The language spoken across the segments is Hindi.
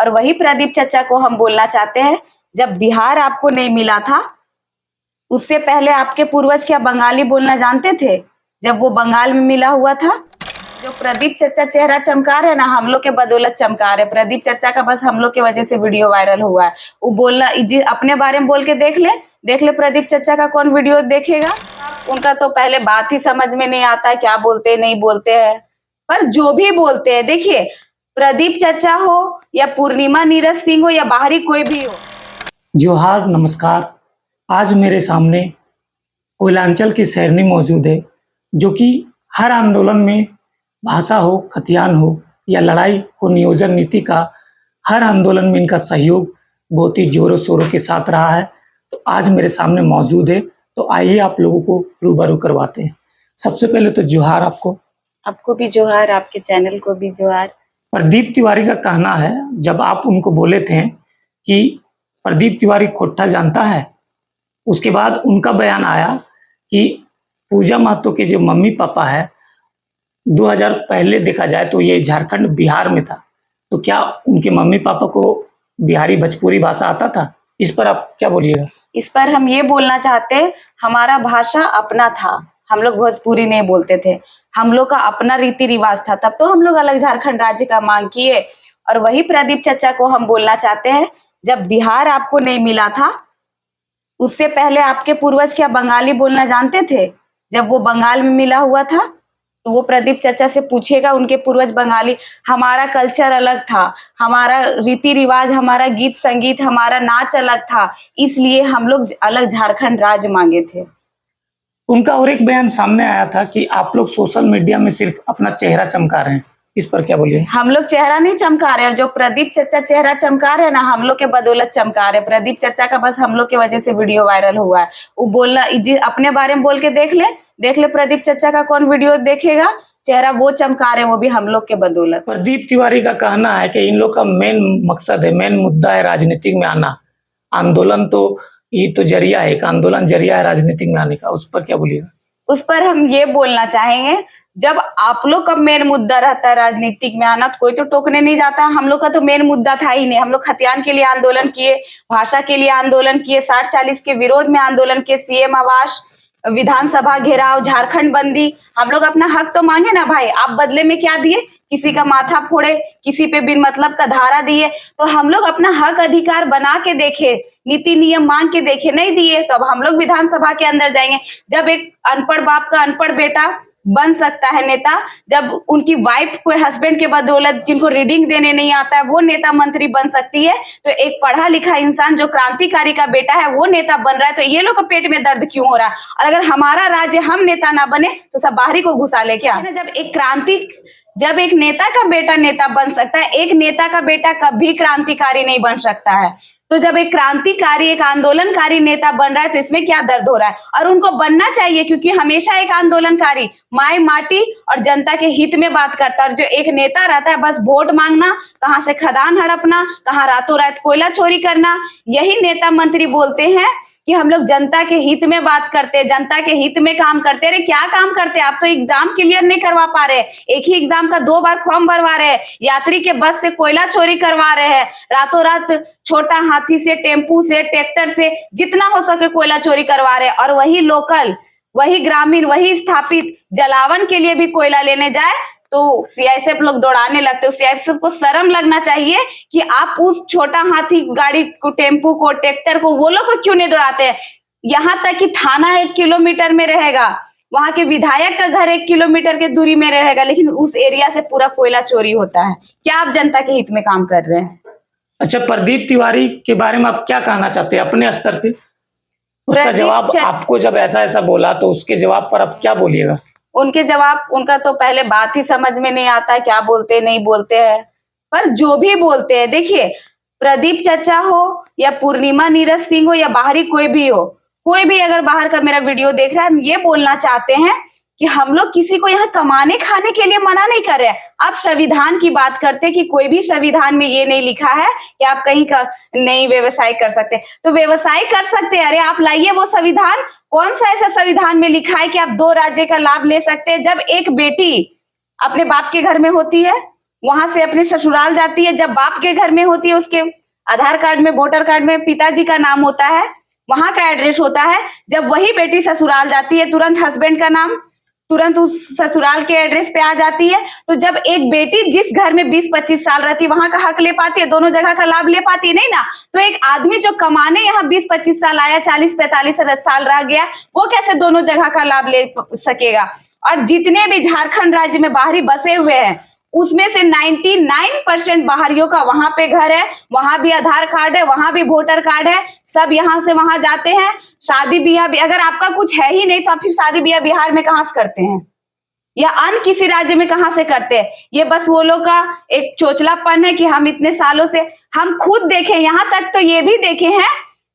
और वही प्रदीप चचा को हम बोलना चाहते हैं, जब बिहार आपको नहीं मिला था, उससे पहले आपके पूर्वज क्या बंगाली बोलना जानते थे? जब वो बंगाल में मिला हुआ था, जो प्रदीप चचा चेहरा चमका रहे ना, हम लोग के बदौलत चमका रहे। प्रदीप चचा का बस हम लोग की वजह से वीडियो वायरल हुआ है। वो बोलना अपने बारे में बोल के देख ले प्रदीप चचा का कौन वीडियो देखेगा। उनका तो पहले बात ही समझ में नहीं आता है, क्या बोलते नहीं बोलते हैं। पर जो भी बोलते हैं, देखिए प्रदीप चचा हो या पूर्णिमा नीरज सिंह हो या बाहरी कोई भी हो। जोहार, नमस्कार। आज मेरे सामने कोयलांचल की शेरनी मौजूद है, जो कि हर आंदोलन में भाषा हो, खतियान हो या लड़ाई हो, नियोजन नीति का हर आंदोलन में इनका सहयोग बहुत ही जोरों शोरों के साथ रहा है। तो आज मेरे सामने मौजूद है, तो आइए आप लोगों को रूबरू करवाते हैं। सबसे पहले तो जोहार आपको। आपको भी जोहार, आपके चैनल को भी जोहार। प्रदीप तिवारी का कहना है, जब आप उनको बोले थे कि प्रदीप तिवारी खोट्टा जानता है, उसके बाद उनका बयान आया कि पूजा महतो के जो मम्मी पापा है 2000 पहले देखा जाए तो ये झारखंड बिहार में था, तो क्या उनके मम्मी पापा को बिहारी भोजपुरी भाषा आता था? इस पर आप क्या बोलिएगा? इस पर हम ये बोलना चाहते हैं, हमारा भाषा अपना था, हम लोग भोजपुरी नहीं बोलते थे, हम लोग का अपना रीति रिवाज था, तब तो हम लोग अलग झारखंड राज्य का मांग किए। और वही प्रदीप चचा को हम बोलना चाहते हैं, जब बिहार आपको नहीं मिला था, उससे पहले आपके पूर्वज क्या बंगाली बोलना जानते थे? जब वो बंगाल में मिला हुआ था, तो वो प्रदीप चचा से पूछेगा उनके पूर्वज बंगाली। हमारा कल्चर अलग था, हमारा रीति रिवाज, हमारा गीत संगीत, हमारा नाच अलग था, इसलिए हम लोग अलग झारखंड राज्य मांगे थे। उनका और एक बयान सामने आया था कि आप लोग सोशल मीडिया में सिर्फ अपना चेहरा चमका रहे हैं, इस पर क्या बोलिए? हम लोग चेहरा नहीं चमका रहे हैं, जो प्रदीप चचा चेहरा चमका रहे हैं ना, हम लोग के बदौलत चमका रहे हैं। प्रदीप चचा का बस हम लोग की वजह से वीडियो वायरल हुआ है। वो बोलना अपने बारे में बोल के देख ले प्रदीप चचा का कौन वीडियो देखेगा। चेहरा वो चमका रहे हैं, वो भी हम लोग के बदौलत। प्रदीप तिवारी का कहना है कि इन लोग का मेन मकसद है, मेन मुद्दा है राजनीतिक में आना। आंदोलन तो ये तो जरिया है, एक आंदोलन जरिया है राजनीतिक में आने का, उस पर क्या बोलिएगा? उस पर हम ये बोलना चाहेंगे, जब आप लोग का मेन मुद्दा रहता है राजनीतिक में आना, तो कोई तो टोकने नहीं जाता। हम लोग का तो मेन मुद्दा था ही नहीं। हम लोग खतियान के लिए आंदोलन किए, भाषा के लिए आंदोलन किए, 60-40 के विरोध में आंदोलन किए, सीएम आवास, विधानसभा घेराव, झारखंड बंदी। हम लोग अपना हक तो मांगे ना भाई। आप बदले में क्या दिए? किसी का माथा फोड़े, किसी पे बिन मतलब का धारा दिए। तो हम लोग अपना हक अधिकार बना के देखे, नीति नियम मांग के देखे, नहीं दिए तो अब हम लोग विधानसभा के अंदर जाएंगे। जब एक अनपढ़ बाप का अनपढ़ बेटा बन सकता है नेता, जब उनकी वाइफ को हस्बैंड के बदौलत, जिनको रीडिंग देने नहीं आता है, वो नेता मंत्री बन सकती है, तो एक पढ़ा लिखा इंसान जो क्रांतिकारी का बेटा है वो नेता बन रहा है, तो ये लोग को पेट में दर्द क्यों हो रहा है? और अगर हमारा राज्य हम नेता ना बने तो सब बाहरी को घुसा ले क्या? जब एक नेता का बेटा नेता बन सकता है, एक नेता का बेटा कभी क्रांतिकारी नहीं बन सकता है। तो जब एक क्रांतिकारी, एक आंदोलनकारी नेता बन रहा है, तो इसमें क्या दर्द हो रहा है? और उनको बनना चाहिए, क्योंकि हमेशा एक आंदोलनकारी माई माटी और जनता के हित में बात करता है। और जो एक नेता रहता है बस वोट मांगना, कहां से खदान हड़पना, कहां रातों रात कोयला चोरी करना, यही नेता मंत्री बोलते हैं कि हम लोग जनता के हित में बात करते हैं, जनता के हित में काम करते हैं। अरे क्या काम करते हैं? आप तो एग्जाम क्लियर नहीं करवा पा रहे, एक ही एग्जाम का 2 बार फॉर्म भरवा रहे हैं, यात्री के बस से कोयला चोरी करवा रहे हैं, रातों रात छोटा हाथी से, टेम्पू से, ट्रैक्टर से, जितना हो सके कोयला चोरी करवा रहे हैं। और वही लोकल, वही ग्रामीण, वही स्थापित जलावन के लिए भी कोयला लेने जाए तो सीआईएसएफ लोग दौड़ाने लगते हो। सीआईएसएफ को शर्म लगना चाहिए कि आप उस छोटा हाथी गाड़ी को, टेम्पू को, ट्रैक्टर को, वो लोग को क्यों नहीं दौड़ाते हैं? यहाँ तक कि थाना 1 किलोमीटर में रहेगा, वहां के विधायक का घर 1 किलोमीटर के दूरी में रहेगा, लेकिन उस एरिया से पूरा कोयला चोरी होता है। क्या आप जनता के हित में काम कर रहे हैं? अच्छा, प्रदीप तिवारी के बारे में आप क्या कहना चाहते हैं अपने स्तर पे? उसका जवाब आपको जब ऐसा ऐसा बोला, तो उसके जवाब पर आप क्या बोलिएगा? उनके जवाब, उनका तो पहले बात ही समझ में नहीं आता है, क्या बोलते नहीं बोलते हैं। पर जो भी बोलते हैं, देखिए प्रदीप चचा हो या पूर्णिमा नीरज सिंह हो या बाहरी कोई भी हो, कोई भी अगर बाहर का मेरा वीडियो देख रहा है, हम ये बोलना चाहते हैं कि हम लोग किसी को यहाँ कमाने खाने के लिए मना नहीं कर रहे हैं। आप संविधान की बात करते हैं कि कोई भी संविधान में ये नहीं लिखा है कि आप कहीं का नहीं व्यवसाय कर सकते, तो व्यवसाय कर सकते हैं। अरे आप लाइए वो संविधान, कौन सा ऐसा संविधान में लिखा है कि आप 2 राज्य का लाभ ले सकते हैं? जब एक बेटी अपने बाप के घर में होती है, वहां से अपने ससुराल जाती है, जब बाप के घर में होती है उसके आधार कार्ड में, वोटर कार्ड में पिताजी का नाम होता है, वहां का एड्रेस होता है। जब वही बेटी ससुराल जाती है तुरंत हस्बैंड का नाम तुरंत उस ससुराल के एड्रेस पे आ जाती है। तो जब एक बेटी जिस घर में 20-25 साल रहती है वहां का हक ले पाती है, दोनों जगह का लाभ ले पाती है, नहीं ना। तो एक आदमी जो कमाने यहाँ 20-25 साल आया, 40-45 साल रह गया, वो कैसे दोनों जगह का लाभ ले सकेगा। और जितने भी झारखंड राज्य में बाहरी बसे हुए हैं उसमें से 99% बाहरियों का वहां पे घर है, वहां भी आधार कार्ड है, वहां भी वोटर कार्ड है, सब यहाँ से वहां जाते हैं। शादी ब्याह भी अगर आपका कुछ है ही नहीं तो आप फिर शादी ब्याह बिहार में कहां से करते हैं या अन्य किसी राज्य में कहां से करते हैं। ये बस वो लोग का एक चोचलापन है कि हम इतने सालों से, हम खुद देखे, यहाँ तक तो ये भी देखे हैं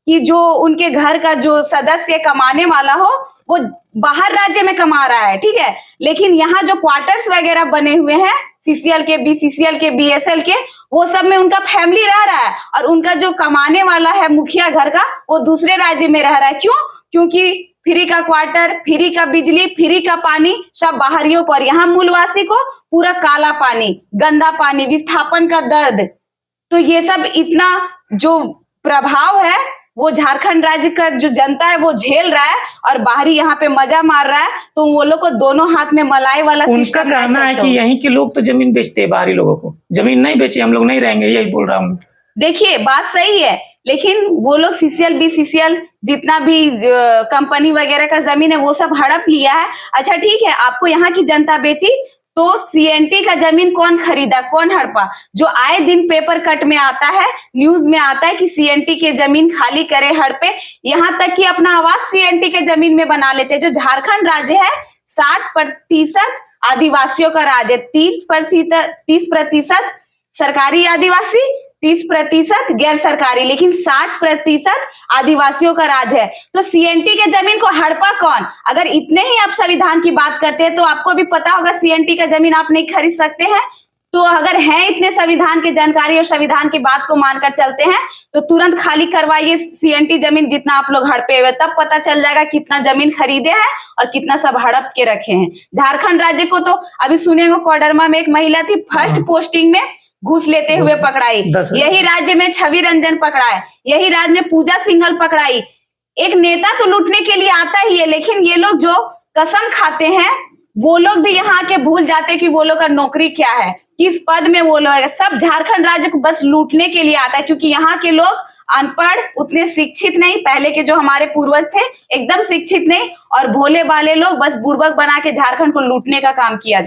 कि जो उनके घर का जो सदस्य कमाने वाला हो वो बाहर राज्य में कमा रहा है, ठीक है, लेकिन यहाँ जो क्वार्टर्स वगैरह बने हुए हैं सीसीएल के, बीसीसीएल के, बीएसएल के, वो सब में उनका फैमिली रह रहा है और उनका जो कमाने वाला है मुखिया घर का वो दूसरे राज्य में रह रहा है। क्यों? क्योंकि फ्री का क्वार्टर, फ्री का बिजली, फ्री का पानी सब बाहरियों को, और यहाँ मूलवासी को पूरा काला पानी, गंदा पानी, विस्थापन का दर्द। तो ये सब इतना जो प्रभाव है वो झारखंड राज्य का जो जनता है वो झेल रहा है और बाहरी यहाँ पे मजा मार रहा है। तो वो लोग को दोनों हाथ में मलाई वाला उनका कहना है कि यहीं के लोग तो जमीन बेचते हैं, बाहरी लोगों को जमीन नहीं बेचे, हम लोग नहीं रहेंगे, यही बोल रहा हूँ। देखिए बात सही है, लेकिन वो लोग सीसीएल, बीसीसीएल जितना भी कंपनी वगैरह का जमीन है वो सब हड़प लिया है। अच्छा ठीक है, आपको यहाँ की जनता बेची तो सीएनटी का जमीन कौन खरीदा, कौन हड़पा? जो आए दिन पेपर कट में आता है, न्यूज में आता है कि सीएनटी के जमीन खाली करे, हड़पे, यहाँ तक कि अपना आवास सीएनटी के जमीन में बना लेते हैं। जो झारखंड राज्य है 60% आदिवासियों का राज्य है, 30% सरकारी आदिवासी, 30% गैर सरकारी, लेकिन 60% आदिवासियों का राज है। तो सीएनटी के जमीन को हड़पा कौन? अगर इतने ही आप संविधान की बात करते हैं तो आपको भी पता होगा सीएनटी का जमीन आप नहीं खरीद सकते हैं। तो अगर है इतने संविधान की जानकारी और संविधान की बात को मानकर चलते हैं तो तुरंत खाली करवाइए सीएनटी जमीन जितना आप लोग हड़पे हुए, तब पता चल जाएगा कितना जमीन खरीदे हैं और कितना सब हड़प के रखे हैं। झारखंड राज्य को तो अभी सुनेंगे कोडरमा में एक महिला थी फर्स्ट पोस्टिंग में घूस लेते हुए पकड़ाई, यही राज्य में छवि रंजन पकड़ाए, यही राज्य में पूजा सिंघल पकड़ाई। एक नेता तो लूटने के लिए आता ही है, लेकिन ये लोग जो कसम खाते हैं वो लोग भी यहाँ के भूल जाते हैं कि वो लोग का नौकरी क्या है, किस पद में वो लोग है। सब झारखंड राज्य को बस लूटने के लिए आता है, क्योंकि यहाँ के लोग अनपढ़, उतने शिक्षित नहीं, पहले के जो हमारे पूर्वज थे एकदम शिक्षित नहीं, और भोले भाले लोग बस बुड़बक बना के झारखंड को लूटने का काम किया जाए।